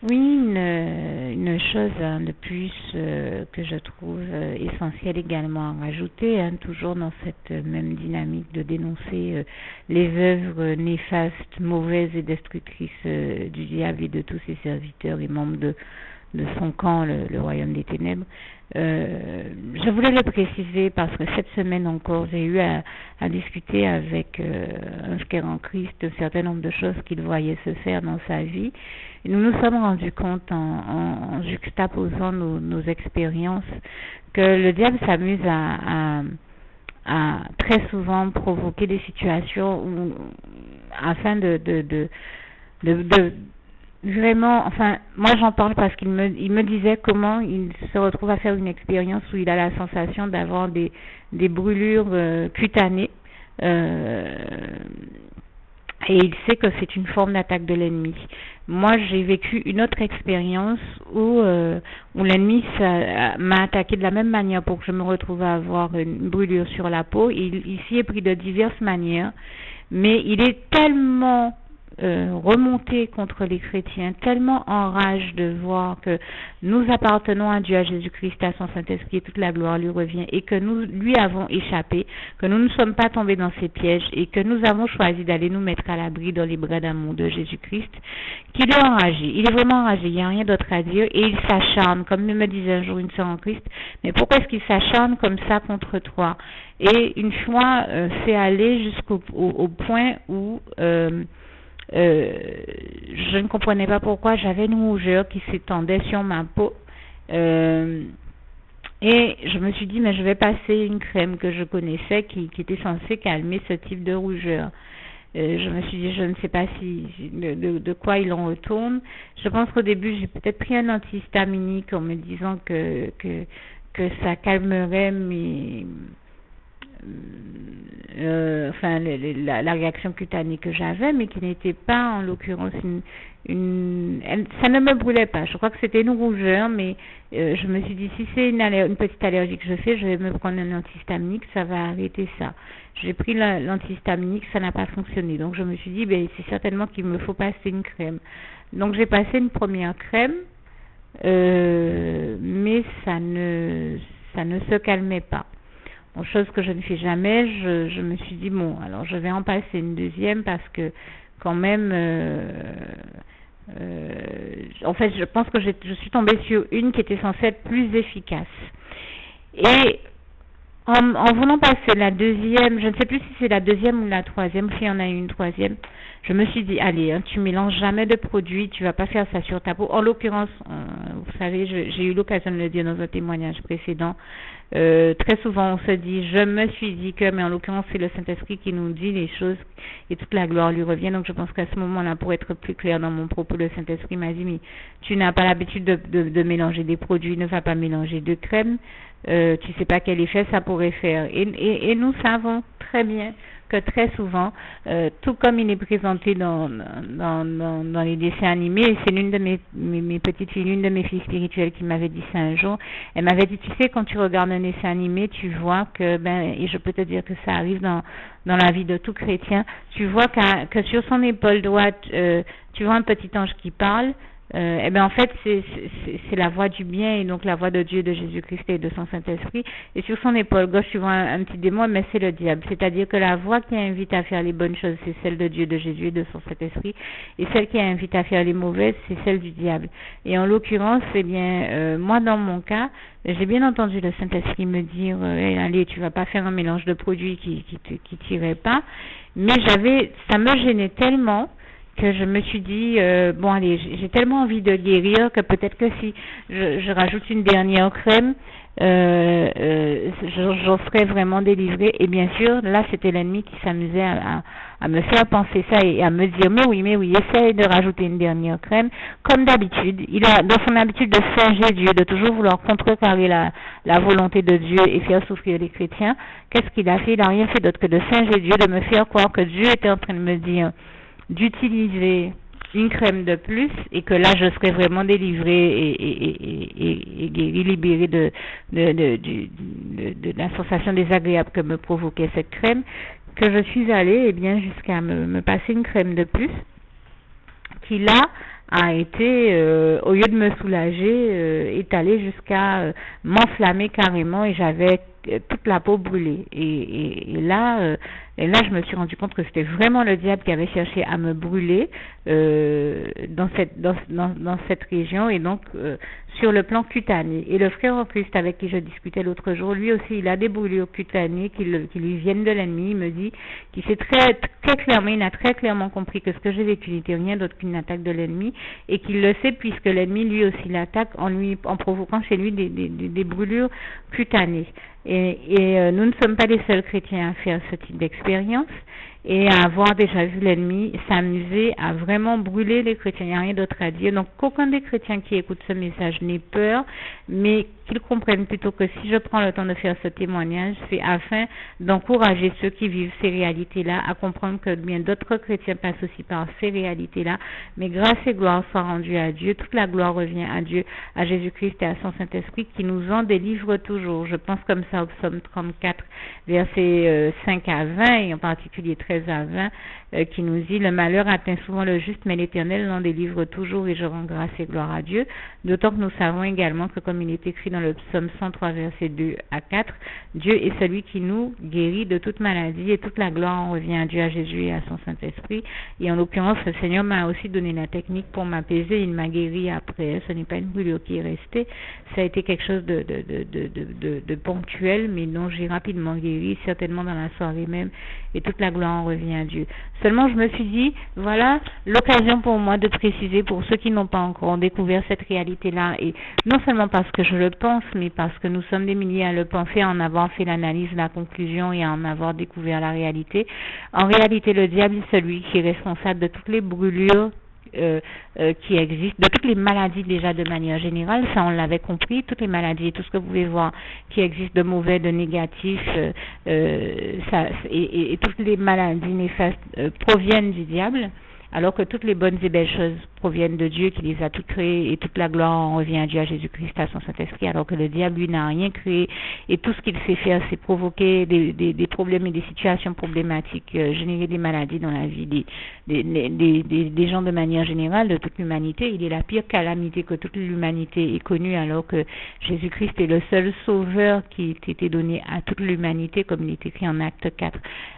Oui, une chose de plus que je trouve essentielle également à rajouter, toujours dans cette même dynamique de dénoncer les œuvres néfastes, mauvaises et destructrices du diable et de tous ses serviteurs et membres de son camp, le royaume des ténèbres. Je voulais le préciser parce que cette semaine encore, j'ai eu à discuter avec un frère en Christ un certain nombre de choses qu'il voyait se faire dans sa vie. Et nous nous sommes rendus compte en juxtaposant nos expériences que le diable s'amuse à très souvent provoquer des situations où, afin de vraiment, enfin, moi j'en parle parce qu'il me disait comment il se retrouve à faire une expérience où il a la sensation d'avoir des brûlures cutanées, et il sait que c'est une forme d'attaque de l'ennemi. Moi, j'ai vécu une autre expérience où l'ennemi m'a attaqué de la même manière pour que je me retrouve à avoir une brûlure sur la peau. Il s'y est pris de diverses manières, mais il est tellement remonté contre les chrétiens, tellement en rage de voir que nous appartenons à Dieu, à Jésus-Christ, à son Saint-Esprit, et toute la gloire lui revient, et que nous lui avons échappé, que nous ne sommes pas tombés dans ses pièges, et que nous avons choisi d'aller nous mettre à l'abri dans les bras d'amour de Jésus-Christ, qu'il est enragé. Il est vraiment enragé, il n'y a rien d'autre à dire, et il s'acharne, comme me disait un jour une sœur en Christ, mais pourquoi est-ce qu'il s'acharne comme ça contre toi? Et une fois, c'est allé jusqu'au point où je ne comprenais pas pourquoi j'avais une rougeur qui s'étendait sur ma peau, et je me suis dit mais je vais passer une crème que je connaissais qui était censée calmer ce type de rougeur. Je me suis dit je ne sais pas si de quoi il en retourne. Je pense qu'au début j'ai peut-être pris un antihistaminique en me disant que ça calmerait la réaction cutanée que j'avais, mais qui n'était pas en l'occurrence ça ne me brûlait pas. Je crois que c'était une rougeur, mais je me suis dit si c'est une petite allergie que je fais, je vais me prendre un antihistaminique, ça va arrêter ça. J'ai pris l'antihistaminique, ça n'a pas fonctionné, donc je me suis dit c'est certainement qu'il me faut passer une crème. Donc j'ai passé une première crème, mais ça ne se calmait pas. Bon, chose que je ne fais jamais, je me suis dit bon, alors je vais en passer une deuxième parce que quand même, en fait, je pense que je suis tombée sur une qui était censée être plus efficace. Et en voulant passer la deuxième, je ne sais plus si c'est la deuxième ou la troisième, s'il y en a une troisième, je me suis dit, allez, tu mélanges jamais de produits, tu vas pas faire ça sur ta peau. En l'occurrence, vous savez, j'ai eu l'occasion de le dire dans un témoignage précédent, très souvent on se dit, je me suis dit que, mais en l'occurrence c'est le Saint-Esprit qui nous dit les choses et toute la gloire lui revient. Donc je pense qu'à ce moment-là, pour être plus clair dans mon propos, le Saint-Esprit m'a dit, mais tu n'as pas l'habitude de mélanger des produits, ne va pas mélanger de crème, tu sais pas quel effet ça pourrait faire. Et nous savons très bien que très souvent, tout comme il est présenté dans les dessins animés, c'est l'une de mes petites filles, l'une de mes filles spirituelles qui m'avait dit ça un jour. Elle m'avait dit, tu sais, quand tu regardes un dessin animé, tu vois que, et je peux te dire que ça arrive dans la vie de tout chrétien, tu vois que sur son épaule droite, tu vois un petit ange qui parle. En fait c'est la voix du bien, et donc la voix de Dieu, de Jésus-Christ et de son Saint-Esprit, et sur son épaule gauche tu vois un petit démon, mais c'est le diable. C'est-à-dire que la voix qui invite à faire les bonnes choses, c'est celle de Dieu, de Jésus et de son Saint-Esprit, et celle qui invite à faire les mauvaises, c'est celle du diable. Et en l'occurrence, moi dans mon cas, j'ai bien entendu le Saint-Esprit me dire allez, tu vas pas faire un mélange de produits qui t'irait pas, mais ça me gênait tellement que je me suis dit, bon allez, j'ai tellement envie de guérir que peut-être que si je rajoute une dernière crème, j'en serais vraiment délivrée. Et bien sûr, là c'était l'ennemi qui s'amusait à me faire penser ça et à me dire, mais oui, essaye de rajouter une dernière crème. Comme d'habitude, il a dans son habitude de singer Dieu, de toujours vouloir contrecarrer la volonté de Dieu et faire souffrir les chrétiens. Qu'est-ce qu'il a fait? Il n'a rien fait d'autre que de singer Dieu, de me faire croire que Dieu était en train de me dire d'utiliser une crème de plus et que là je serais vraiment délivrée et guérie, libérée de la sensation désagréable que me provoquait cette crème, que je suis allée jusqu'à me passer une crème de plus qui là a été, au lieu de me soulager, est allé jusqu'à m'enflammer carrément et j'avais toute la peau brûlée. Et là, je me suis rendu compte que c'était vraiment le diable qui avait cherché à me brûler dans cette région et donc sur le plan cutané. Et le frère en Christ avec qui je discutais l'autre jour, lui aussi, il a des brûlures cutanées qui lui viennent de l'ennemi. Il me dit qu'il sait très clairement, il a très clairement compris que ce que j'ai vécu n'était rien d'autre qu'une attaque de l'ennemi et qu'il le sait puisque l'ennemi lui aussi l'attaque en provoquant chez lui des brûlures cutanées. Et nous ne sommes pas les seuls chrétiens à faire ce type d'expérience et à avoir déjà vu l'ennemi s'amuser à vraiment brûler les chrétiens. Il n'y a rien d'autre à dire. Donc, qu'aucun des chrétiens qui écoutent ce message n'ait peur, mais qu'ils comprennent plutôt que si je prends le temps de faire ce témoignage, c'est afin d'encourager ceux qui vivent ces réalités-là à comprendre que bien d'autres chrétiens passent aussi par ces réalités-là. Mais grâce et gloire soient rendues à Dieu. Toute la gloire revient à Dieu, à Jésus-Christ et à son Saint-Esprit qui nous en délivre toujours. Je pense comme ça au psaume 34, versets 5 à 20 et en particulier 13 à 20, qui nous dit « Le malheur atteint souvent le juste, mais l'Éternel l'en délivre toujours et je rends grâce et gloire à Dieu. » D'autant que nous savons également que comme il est écrit dans le psaume 103, versets 2 à 4, Dieu est celui qui nous guérit de toute maladie et toute la gloire en revient à Dieu, à Jésus et à son Saint-Esprit. Et en l'occurrence, le Seigneur m'a aussi donné la technique pour m'apaiser. Il m'a guéri après. Ce n'est pas une brûlure qui est restée. Ça a été quelque chose de ponctuel, mais dont j'ai rapidement guéri, certainement dans la soirée même. Et toute la gloire en revient à Dieu. Seulement, je me suis dit, voilà l'occasion pour moi de préciser pour ceux qui n'ont pas encore découvert cette réalité-là, et non seulement parce que je le pense, mais parce que nous sommes des milliers à le penser, à en avoir fait l'analyse, la conclusion et à en avoir découvert la réalité. En réalité, le diable est celui qui est responsable de toutes les brûlures qui existent, de toutes les maladies déjà de manière générale, ça on l'avait compris, toutes les maladies, tout ce que vous pouvez voir qui existe de mauvais, de négatif, et toutes les maladies néfastes proviennent du diable, alors que toutes les bonnes et belles choses proviennent de Dieu qui les a toutes créées et toute la gloire en revient à Dieu, à Jésus-Christ, à son Saint-Esprit, alors que le diable, lui, n'a rien créé et tout ce qu'il sait faire, c'est provoquer des problèmes et des situations problématiques, générer des maladies dans la vie des gens de manière générale, de toute l'humanité. Il est la pire calamité que toute l'humanité ait connue, alors que Jésus-Christ est le seul sauveur qui a été donné à toute l'humanité, comme il est écrit en Acte 4,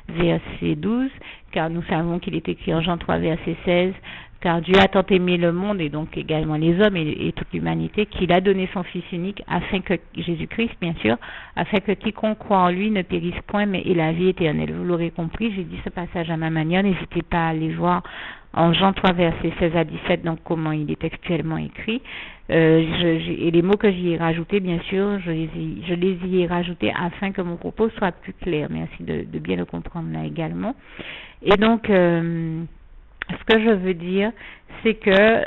verset 12, car nous savons qu'il est écrit en Jean 3, verset 16, car Dieu a tant aimé le monde et donc également les hommes et toute l'humanité qu'il a donné son Fils unique afin que, Jésus-Christ bien sûr, afin que quiconque croit en lui ne périsse point mais ait la vie éternelle. Vous l'aurez compris, j'ai dit ce passage à ma manière, n'hésitez pas à aller voir en Jean 3, versets 16 à 17, donc comment il est textuellement écrit. Et les mots que j'y ai rajoutés, bien sûr, je les y ai rajoutés afin que mon propos soit plus clair. Merci de bien le comprendre là également. Et donc, ce que je veux dire, c'est que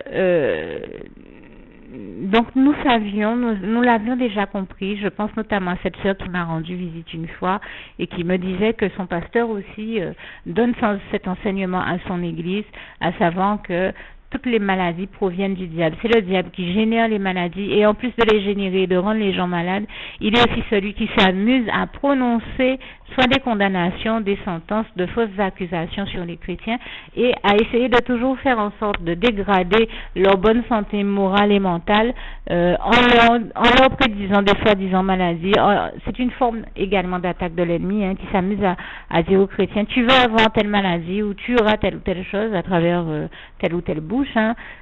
donc nous savions, nous l'avions déjà compris. Je pense notamment à cette sœur qui m'a rendu visite une fois et qui me disait que son pasteur aussi donne cet enseignement à son église, à savoir que toutes les maladies proviennent du diable. C'est le diable qui génère les maladies et en plus de les générer, de rendre les gens malades, il est aussi celui qui s'amuse à prononcer soit des condamnations, des sentences, de fausses accusations sur les chrétiens et à essayer de toujours faire en sorte de dégrader leur bonne santé morale et mentale en leur prédisant des soi-disant maladies. C'est une forme également d'attaque de l'ennemi qui s'amuse à dire aux chrétiens, tu vas avoir telle maladie ou tu auras telle ou telle chose à travers telle ou telle bouche.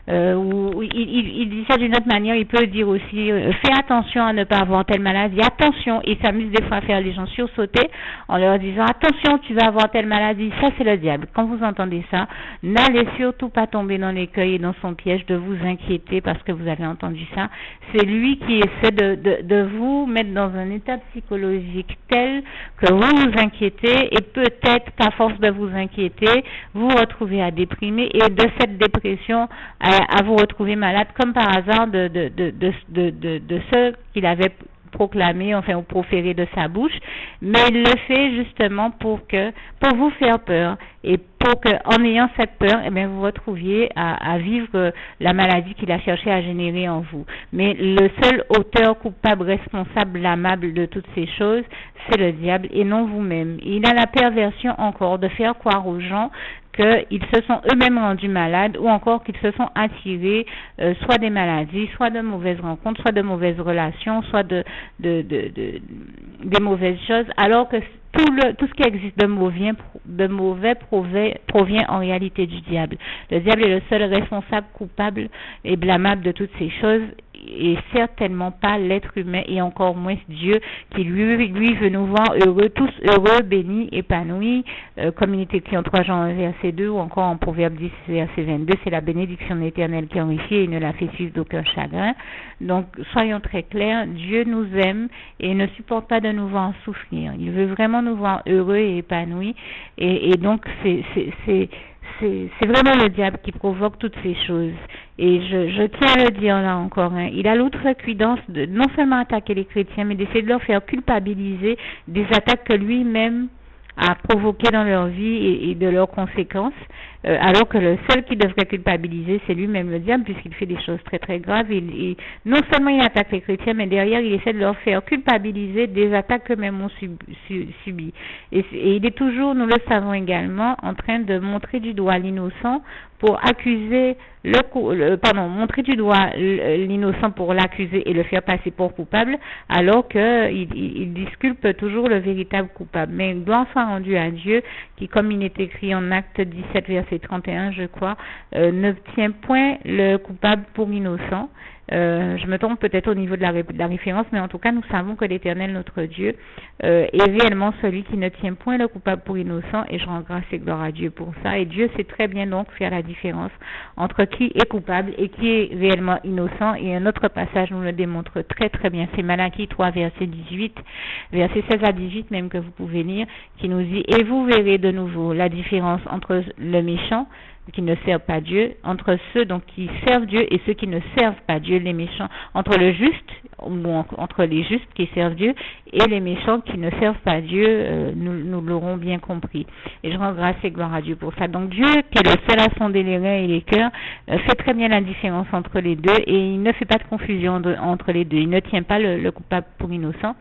Ou il dit ça d'une autre manière, il peut dire aussi fais attention à ne pas avoir telle maladie, attention, il s'amuse des fois à faire les gens sursauter en leur disant attention, tu vas avoir telle maladie. Ça c'est le diable. Quand vous entendez ça, n'allez surtout pas tomber dans l'écueil et dans son piège de vous inquiéter parce que vous avez entendu ça. C'est lui qui essaie de vous mettre dans un état psychologique tel que vous vous inquiétez et peut-être qu'à force de vous inquiéter, vous vous retrouvez à déprimer et de cette dépression à vous retrouver malade comme par hasard de ce qu'il avait proclamé, enfin ou proféré de sa bouche, mais il le fait justement pour vous faire peur et pour que en ayant cette peur, eh bien, vous retrouviez à vivre la maladie qu'il a cherché à générer en vous. Mais le seul auteur coupable, responsable, blâmable de toutes ces choses, c'est le diable et non vous-même. Il a la perversion encore de faire croire aux gens qu'ils se sont eux-mêmes rendus malades ou encore qu'ils se sont attirés soit des maladies, soit de mauvaises rencontres, soit de mauvaises relations, soit des mauvaises choses, alors que tout ce qui existe de mauvais provient en réalité du diable. Le diable est le seul responsable, coupable et blâmable de toutes ces choses, et certainement pas l'être humain, et encore moins Dieu qui lui veut nous voir heureux, tous heureux, bénis, épanouis, comme il est écrit en 3 Jean 1 verset 2 ou encore en Proverbe 10 verset 22, c'est la bénédiction de l'Éternel qui enrichit et ne la fait suivre d'aucun chagrin. Donc soyons très clairs, Dieu nous aime et ne supporte pas de nous voir souffrir. Il veut vraiment nous voir heureux et épanouis, et donc c'est vraiment le diable qui provoque toutes ces choses. Et je tiens à le dire là encore, il a l'outrecuidance de non seulement attaquer les chrétiens, mais d'essayer de leur faire culpabiliser des attaques que lui-même a provoquées dans leur vie et de leurs conséquences, alors que le seul qui devrait culpabiliser, c'est lui-même le diable, puisqu'il fait des choses très très graves. Non seulement il attaque les chrétiens, mais derrière il essaie de leur faire culpabiliser des attaques qu'eux-mêmes ont subies. Et il est toujours, nous le savons également, en train de montrer du doigt l'innocent pour accuser montrer du doigt l'innocent pour l'accuser et le faire passer pour coupable, alors qu'il disculpe toujours le véritable coupable. Mais gloire soit rendue à Dieu, qui, comme il est écrit en Acte 17 verset 31, je crois, ne tient point le coupable pour innocent. Je me trompe peut-être au niveau de la référence, mais en tout cas, nous savons que l'Éternel, notre Dieu, est réellement celui qui ne tient point le coupable pour innocent, et je rends grâce et gloire à Dieu pour ça. Et Dieu sait très bien donc faire la différence entre qui est coupable et qui est réellement innocent. Et un autre passage nous le démontre très très bien, c'est Malachie 3 verset 18, verset 16 à 18 même, que vous pouvez lire, qui nous dit: et vous verrez de nouveau la différence entre le méchant qui ne servent pas Dieu, entre ceux donc qui servent Dieu et ceux qui ne servent pas Dieu, les méchants, entre le juste ou entre les justes qui servent Dieu et les méchants qui ne servent pas Dieu, nous l'aurons bien compris. Et je rends grâce et gloire à Dieu pour ça. Donc Dieu, qui est le seul à sonder les reins et les cœurs, fait très bien la différence entre les deux, et il ne fait pas de confusion entre les deux. Il ne tient pas le coupable pour innocent,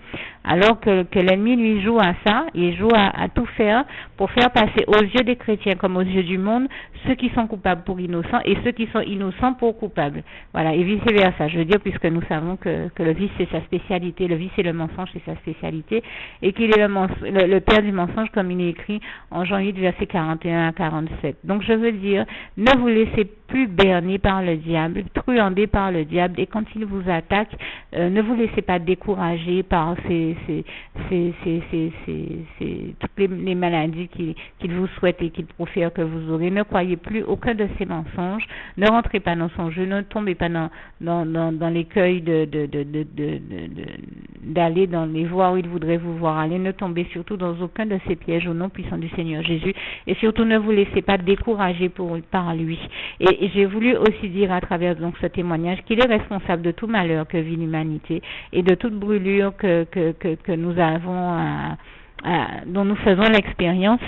alors que l'ennemi lui joue à ça, il joue à tout faire pour faire passer aux yeux des chrétiens comme aux yeux du monde ceux qui sont coupables pour innocents et ceux qui sont innocents pour coupables. Voilà, et vice versa. Je veux dire, puisque nous savons que le vice c'est sa spécialité, le vice et le mensonge c'est sa spécialité, et qu'il est le père du mensonge, comme il est écrit en Jean 8 verset 41 à 47. Donc je veux dire, ne vous laissez plus berner par le diable, truander par le diable, et quand il vous attaque, ne vous laissez pas décourager par toutes les maladies qu'il vous souhaite et qu'il profère que vous aurez. Ne croyez plus aucun de ces mensonges, ne rentrez pas dans son jeu, ne tombez pas dans l'écueil d'aller dans les voies où il voudrait vous voir aller, ne tombez surtout dans aucun de ces pièges au nom puissant du Seigneur Jésus, et surtout ne vous laissez pas décourager par lui. Et j'ai voulu aussi dire à travers donc ce témoignage qu'il est responsable de tout malheur que vit l'humanité et de toute brûlure que nous avons dont nous faisons l'expérience,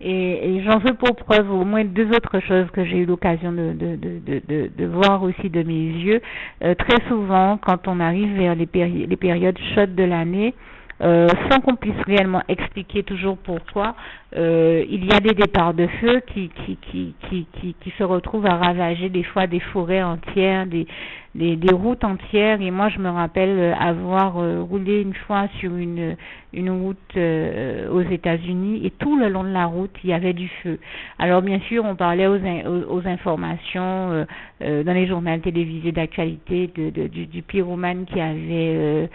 et j'en veux pour preuve au moins 2 autres choses que j'ai eu l'occasion de voir aussi de mes yeux. Très souvent, quand on arrive vers les périodes chaudes de l'année, sans qu'on puisse réellement expliquer toujours pourquoi, il y a des départs de feu qui se retrouvent à ravager des fois des forêts entières, des routes entières. Et moi je me rappelle avoir roulé une fois sur une route aux États-Unis, et tout le long de la route il y avait du feu. Alors bien sûr on parlait aux informations dans les journaux télévisés d'actualité du pyromane qui avait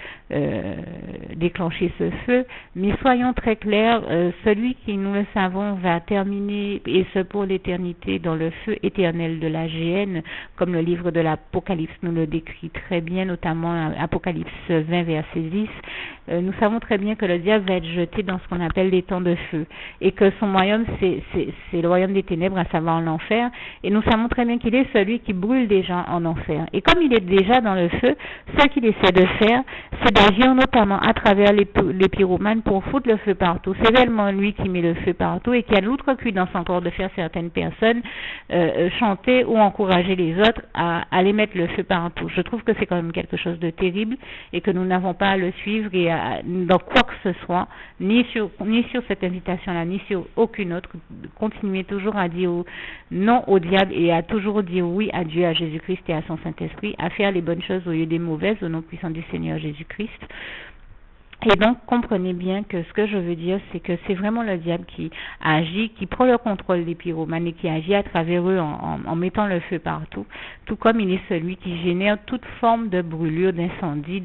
déclenché ce feu, mais soyons très clairs, celui qui, nous le savons, va terminer, et ce pour l'éternité, dans le feu éternel de la géhenne, comme le livre de l'Apocalypse nous le décrit très bien, notamment Apocalypse 20 verset 10. Nous savons très bien que le diable va être jeté dans ce qu'on appelle les temps de feu, et que son royaume c'est le royaume des ténèbres, à savoir l'enfer, et nous savons très bien qu'il est celui qui brûle des gens en enfer. Et comme il est déjà dans le feu, ce qu'il essaie de faire, c'est d'agir notamment à travers les pyromanes pour foutre le feu partout. C'est réellement lui qui met le feu partout et qui a l'outrecuidance encore de faire certaines personnes chanter ou encourager les autres à aller mettre le feu partout. Je trouve que c'est quand même quelque chose de terrible et que nous n'avons pas à le suivre et dans quoi que ce soit, ni sur cette invitation-là, ni sur aucune autre. Continuez toujours à dire non au diable et à toujours dire oui à Dieu, à Jésus-Christ et à son Saint-Esprit, à faire les bonnes choses au lieu des mauvaises, au nom puissant du Seigneur Jésus-Christ. Et donc, comprenez bien que ce que je veux dire, c'est que c'est vraiment le diable qui agit, qui prend le contrôle des pyromanes et qui agit à travers eux en mettant le feu partout, tout comme il est celui qui génère toute forme de brûlure, d'incendie,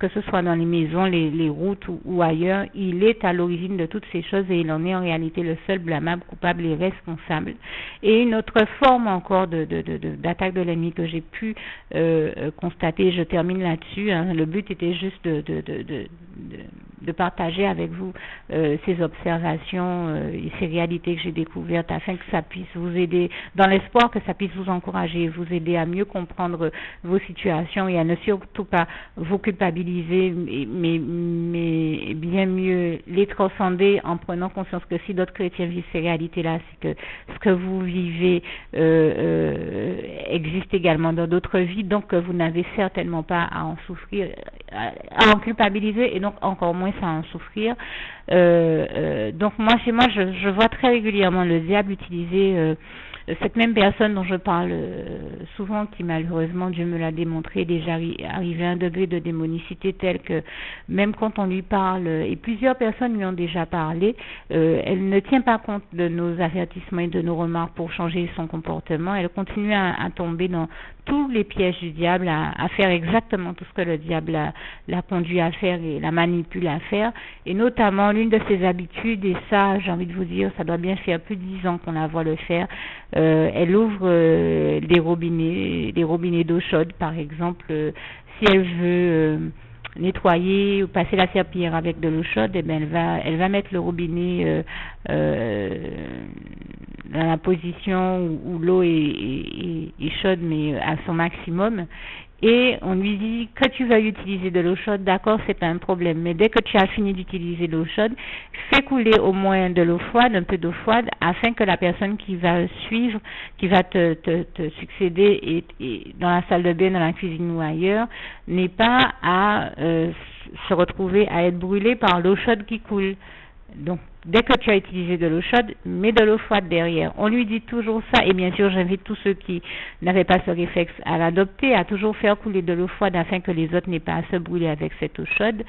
que ce soit dans les maisons, les routes ou ailleurs. Il est à l'origine de toutes ces choses et il en est en réalité le seul blâmable, coupable et responsable. Et une autre forme encore d'attaque de l'ennemi que j'ai pu constater, je termine là-dessus, hein, le but était juste de partager avec vous ces observations et ces réalités que j'ai découvertes afin que ça puisse vous aider, dans l'espoir que ça puisse vous encourager, vous aider à mieux comprendre vos situations et à ne surtout pas vous culpabiliser, mais bien mieux les transcender en prenant conscience que si d'autres chrétiens vivent ces réalités-là, c'est que ce que vous vivez existe également dans d'autres vies, donc vous n'avez certainement pas à en souffrir, à en culpabiliser et donc encore moins à en souffrir. Donc chez moi, je vois très régulièrement le diable utiliser cette même personne dont je parle souvent, qui malheureusement, Dieu me l'a démontré, est déjà arrivé à un degré de démonicité tel que même quand on lui parle, et plusieurs personnes lui ont déjà parlé, elle ne tient pas compte de nos avertissements et de nos remarques pour changer son comportement. Elle continue à tomber dans tous les pièges du diable, à faire exactement tout ce que le diable l'a conduit à faire et la manipule à faire. Et notamment, l'une de ses habitudes, et ça, j'ai envie de vous dire, ça doit bien faire plus de 10 ans qu'on la voit le faire, elle ouvre des robinets d'eau chaude, par exemple, si elle veut nettoyer ou passer la serpillière avec de l'eau chaude, eh bien elle va mettre le robinet dans la position où l'eau est chaude, mais à son maximum. Et on lui dit que tu vas utiliser de l'eau chaude, d'accord, c'est pas un problème. Mais dès que tu as fini d'utiliser l'eau chaude, fais couler au moins de l'eau froide, un peu d'eau froide, afin que la personne qui va suivre, qui va te succéder et dans la salle de bain, dans la cuisine ou ailleurs, n'ait pas à se retrouver à être brûlée par l'eau chaude qui coule. Donc, dès que tu as utilisé de l'eau chaude, mets de l'eau froide derrière. On lui dit toujours ça, et bien sûr, j'invite tous ceux qui n'avaient pas ce réflexe à l'adopter, à toujours faire couler de l'eau froide afin que les autres n'aient pas à se brûler avec cette eau chaude.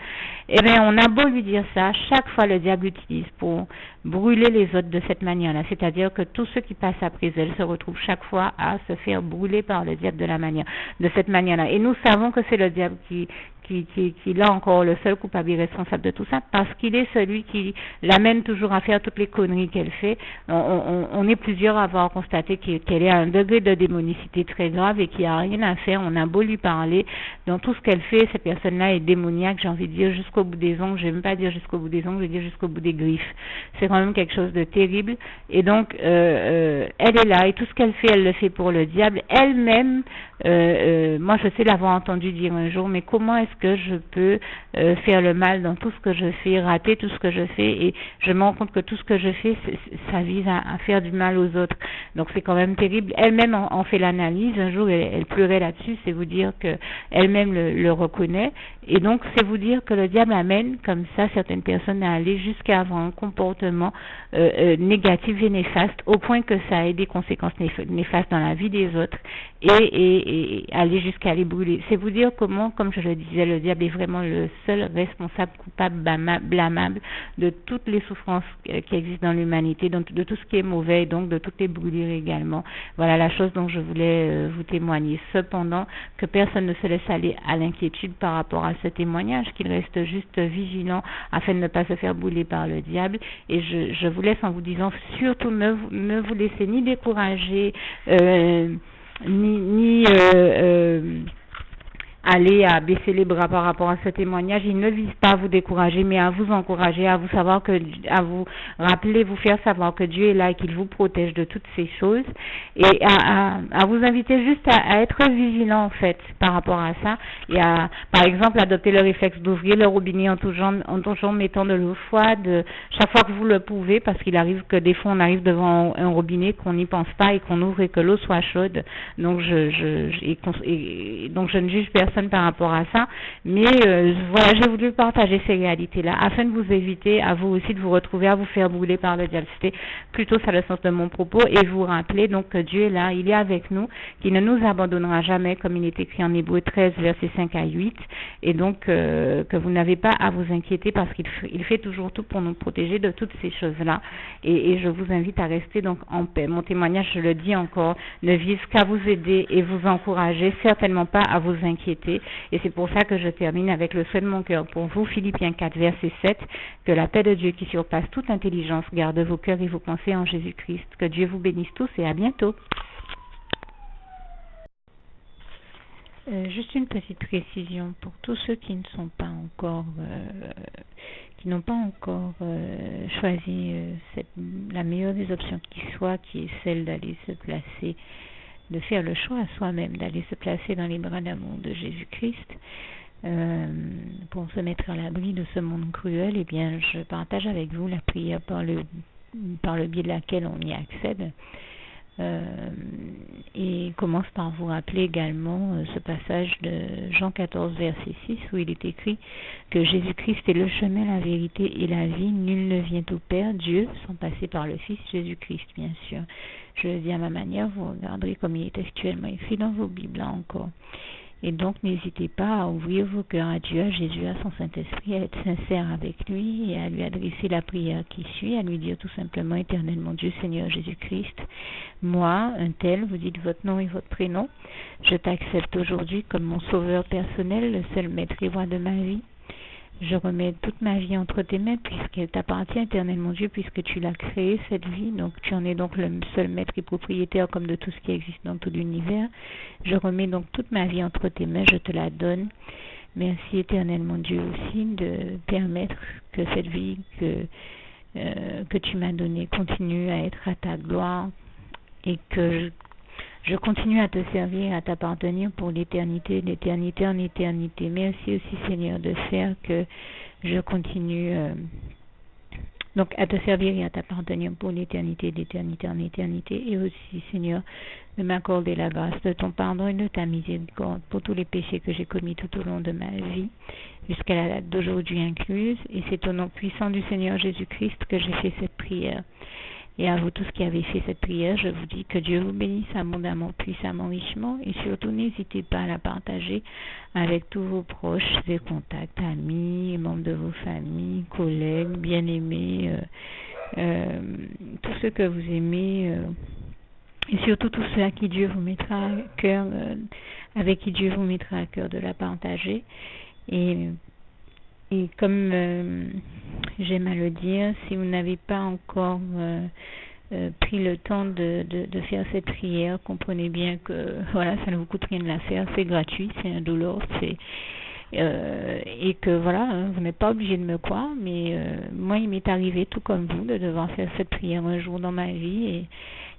Eh bien, on a beau lui dire ça, chaque fois le diable utilise pour brûler les autres de cette manière-là. C'est-à-dire que tous ceux qui passent après elle se retrouvent chaque fois à se faire brûler par le diable de cette manière-là. Et nous savons que c'est le diable qui là encore le seul coupable et responsable de tout ça, parce qu'il est celui qui l'amène toujours à faire toutes les conneries qu'elle fait. On est plusieurs à avoir constaté qu'elle est à un degré de démonicité très grave et qu'il n'y a rien à faire. On a beau lui parler, dans tout ce qu'elle fait, cette personne-là est démoniaque, j'ai envie de dire jusqu'au bout des ongles, je ne vais même pas dire jusqu'au bout des ongles, je vais dire jusqu'au bout des griffes. C'est quand même quelque chose de terrible. Et donc, elle est là, et tout ce qu'elle fait, elle le fait pour le diable. Elle-même, moi je sais l'avoir entendu dire un jour, mais comment est-ce que je peux faire le mal dans tout ce que je fais, rater tout ce que je fais, et je me rends compte que tout ce que je fais, ça vise à faire du mal aux autres. Donc c'est quand même terrible. Elle-même en fait l'analyse. Un jour, elle pleurait là-dessus. C'est vous dire que elle-même le reconnaît. Et donc, c'est vous dire que le diable amène comme ça certaines personnes à aller jusqu'à avoir un comportement négatif et néfaste, au point que ça ait des conséquences néfastes dans la vie des autres, et aller jusqu'à les brûler. C'est vous dire comment, comme je le disais, le diable est vraiment le seul responsable, coupable, blâmable de toutes les souffrances qui existent dans l'humanité, donc de tout ce qui est mauvais, et donc de toutes les brûlures également. Voilà la chose dont je voulais vous témoigner. Cependant, que personne ne se laisse aller à l'inquiétude par rapport à ce témoignage, qu'il reste juste vigilant afin de ne pas se faire brûler par le diable. Et je vous laisse en vous disant, surtout ne vous laissez ni décourager, ni aller à baisser les bras par rapport à ce témoignage. Il ne vise pas à vous décourager, mais à vous encourager, à vous rappeler, vous faire savoir que Dieu est là et qu'il vous protège de toutes ces choses, et à vous inviter juste à être vigilant en fait par rapport à ça, et à, par exemple, adopter le réflexe d'ouvrir le robinet en toujours mettant de l'eau froide chaque fois que vous le pouvez, parce qu'il arrive que des fois on arrive devant un robinet qu'on n'y pense pas et qu'on ouvre et que l'eau soit chaude. Donc donc je ne juge personne par rapport à ça, mais voilà, j'ai voulu partager ces réalités-là afin de vous éviter à vous aussi de vous retrouver à vous faire brûler par le diable. C'était plutôt ça le sens de mon propos, et vous rappeler donc que Dieu est là, il est avec nous, qu'il ne nous abandonnera jamais, comme il est écrit en Hébreux 13 versets 5 à 8, et donc que vous n'avez pas à vous inquiéter parce qu'il fait toujours tout pour nous protéger de toutes ces choses-là, et je vous invite à rester donc en paix. Mon témoignage, je le dis encore, ne vise qu'à vous aider et vous encourager, certainement pas à vous inquiéter, et c'est pour ça que je termine avec le souhait de mon cœur pour vous, Philippiens 4 verset 7, que la paix de Dieu qui surpasse toute intelligence garde vos cœurs et vos pensées en Jésus-Christ. Que Dieu vous bénisse tous et à bientôt. Juste une petite précision pour tous ceux qui ne sont pas encore, qui n'ont pas encore choisi la meilleure des options qui soit, qui est celle d'aller se placer, de faire le choix à soi-même, d'aller se placer dans les bras d'amour de Jésus-Christ, pour se mettre à l'abri de ce monde cruel. Eh bien, je partage avec vous la prière par le biais de laquelle on y accède. Et commence par vous rappeler également ce passage de Jean 14 verset 6 où il est écrit que Jésus-Christ est le chemin, la vérité et la vie. Nul ne vient au Père, Dieu, sans passer par le Fils Jésus-Christ, bien sûr. Je le dis à ma manière, vous regarderez comme il est actuellement écrit dans vos Bibles là encore. Et donc, n'hésitez pas à ouvrir vos cœurs à Dieu, à Jésus, à son Saint-Esprit, à être sincère avec lui et à lui adresser la prière qui suit, à lui dire tout simplement: Éternel mon Dieu, Seigneur Jésus-Christ, moi, un tel, vous dites votre nom et votre prénom, je t'accepte aujourd'hui comme mon sauveur personnel, le seul maître et roi de ma vie. Je remets toute ma vie entre tes mains puisqu'elle t'appartient, éternel mon Dieu, puisque tu l'as créée, cette vie. Donc tu en es donc le seul maître et propriétaire comme de tout ce qui existe dans tout l'univers. Je remets donc toute ma vie entre tes mains, je te la donne. Merci éternel mon Dieu aussi de permettre que cette vie que tu m'as donnée continue à être à ta gloire et que je continue à te servir, à t'appartenir pour l'éternité, d'éternité en éternité. Merci aussi Seigneur de faire que je continue donc à te servir et à t'appartenir pour l'éternité, d'éternité en éternité. Et aussi Seigneur de m'accorder la grâce de ton pardon et de ta miséricorde pour tous les péchés que j'ai commis tout au long de ma vie, jusqu'à la date d'aujourd'hui incluse. Et c'est au nom puissant du Seigneur Jésus-Christ que j'ai fait cette prière. Et à vous tous qui avez fait cette prière, je vous dis que Dieu vous bénisse abondamment, puissamment, richement, et surtout n'hésitez pas à la partager avec tous vos proches et contacts, amis, membres de vos familles, collègues, bien-aimés, tous ceux que vous aimez, et surtout tous ceux à qui Dieu vous mettra à cœur, avec qui Dieu vous mettra à cœur de la partager. Et comme j'aime à le dire, si vous n'avez pas encore pris le temps de faire cette prière, comprenez bien que voilà, ça ne vous coûte rien de la faire, c'est gratuit, c'est indolore, et que voilà, vous n'êtes pas obligé de me croire, mais moi il m'est arrivé tout comme vous de devoir faire cette prière un jour dans ma vie,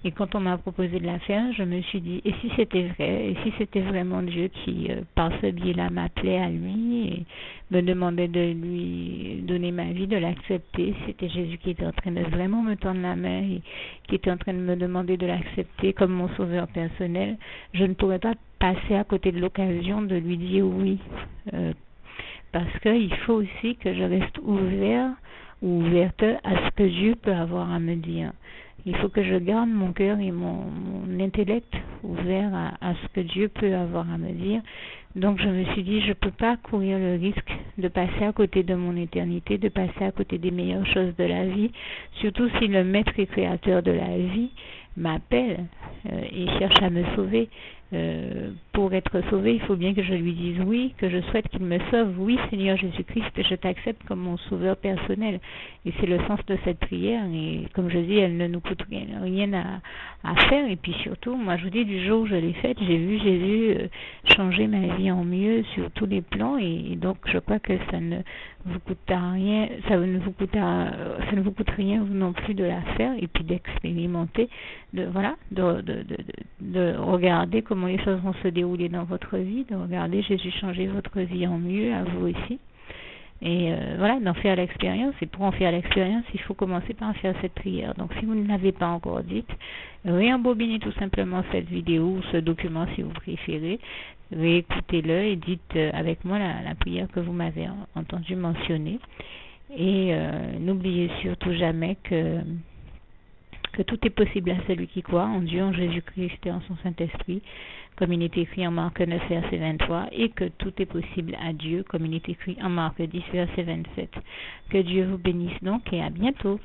et quand on m'a proposé de la faire, je me suis dit, et si c'était vrai, et si c'était vraiment Dieu qui, par ce biais-là, m'appelait à lui et me demandait de lui donner ma vie, de l'accepter, c'était Jésus qui était en train de vraiment me tendre la main et qui était en train de me demander de l'accepter comme mon sauveur personnel, je ne pourrais pas passer à côté de l'occasion de lui dire oui, parce qu'il faut aussi que je reste ouvert ou ouverte à ce que Dieu peut avoir à me dire. Il faut que je garde mon cœur et mon intellect ouvert à ce que Dieu peut avoir à me dire. Donc je me suis dit, je ne peux pas courir le risque de passer à côté de mon éternité, de passer à côté des meilleures choses de la vie, surtout si le maître et créateur de la vie m'appelle et cherche à me sauver pour être sauvé, il faut bien que je lui dise oui, que je souhaite qu'il me sauve. Oui, Seigneur Jésus-Christ, je t'accepte comme mon sauveur personnel. Et c'est le sens de cette prière. Et comme je dis, elle ne nous coûte rien à faire. Et puis surtout, moi je vous dis, du jour où je l'ai faite, j'ai vu Jésus changer ma vie en mieux sur tous les plans. Et donc je crois que ça ne vous coûte rien, ça ne vous coûte rien vous non plus de la faire et puis d'expérimenter, de regarder comment les choses vont se dérouler dans votre vie, de regarder Jésus changer votre vie en mieux, à vous aussi. Et d'en faire l'expérience. Et pour en faire l'expérience, il faut commencer par faire cette prière. Donc si vous ne l'avez pas encore dite, réembobinez tout simplement cette vidéo ou ce document si vous préférez. Réécoutez-le et dites avec moi la prière que vous m'avez entendu mentionner. Et n'oubliez surtout jamais que tout est possible à celui qui croit en Dieu, en Jésus-Christ et en son Saint-Esprit, comme il est écrit en Marc 9, verset 23, et que tout est possible à Dieu, comme il est écrit en Marc 10, verset 27. Que Dieu vous bénisse donc et à bientôt.